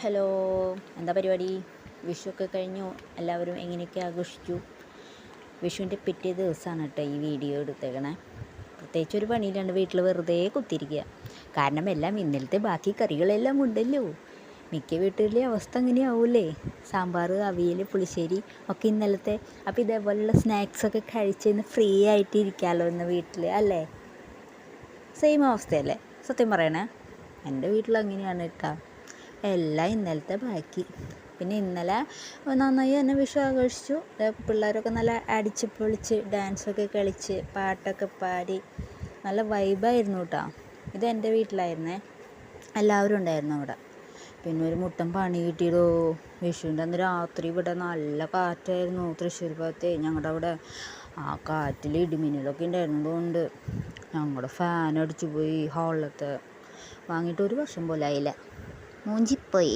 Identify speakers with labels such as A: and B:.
A: Hello, എന്താ പരിപാടി? വിഷുവൊക്കെ കഴിഞ്ഞു. എല്ലാവരും എങ്ങനെയൊക്കെ ആഘോഷിച്ചു? വിഷുവിൻ്റെ പിറ്റേ ദിവസമാണ് കേട്ടോ ഈ വീഡിയോ എടുത്തേക്കണേ. പ്രത്യേകിച്ച് ഒരു പണിയില്ലാണ്ട് വീട്ടിൽ വെറുതെ കുത്തിരിക്കുക. കാരണം എല്ലാം ഇന്നലത്തെ ബാക്കി കറികളെല്ലാം ഉണ്ടല്ലോ. മിക്ക വീട്ടിലെ അവസ്ഥ അങ്ങനെയാവൂലേ? സാമ്പാർ, അവിയൽ, പുളിശ്ശേരി ഒക്കെ ഇന്നലത്തെ. അപ്പോൾ ഇതേപോലെയുള്ള സ്നാക്സൊക്കെ കഴിച്ച് ഫ്രീ ആയിട്ട് ഇരിക്കാമല്ലോ ഇന്ന് വീട്ടിൽ, അല്ലേ? സെയിം അവസ്ഥയല്ലേ? സത്യം പറയണേ, എൻ്റെ വീട്ടിൽ അങ്ങനെയാണ് കേട്ടോ. എല്ലാം ഇന്നലത്തെ ബാക്കി. പിന്നെ ഇന്നലെ നന്നായി തന്നെ വിഷു ആഘോഷിച്ചു. പിള്ളേരൊക്കെ നല്ല അടിച്ച് പൊളിച്ച് ഡാൻസൊക്കെ കളിച്ച് പാട്ടൊക്കെ പാടി നല്ല വൈബായിരുന്നു കേട്ടോ. ഇതെൻ്റെ വീട്ടിലായിരുന്നേ. എല്ലാവരും ഉണ്ടായിരുന്നു അവിടെ. പിന്നെ ഒരു മുട്ടൻ പണി കിട്ടിയതോ. വിഷുവിൻ്റെ അന്ന് രാത്രി ഇവിടെ നല്ല കാറ്റായിരുന്നു. തൃശ്ശൂർ ഭാഗത്തെ ഞങ്ങളുടെ അവിടെ ആ കാറ്റിൽ ഇടിമിന്നലൊക്കെ ഉണ്ടായിരുന്നതുകൊണ്ട് ഞങ്ങളുടെ ഫാൻ അടിച്ചു പോയി. ഹാളിലത്തെ വാങ്ങിയിട്ട് 1 വർഷം പോലെ ആയില്ല. മൂഞ്ചിപ്പോയി.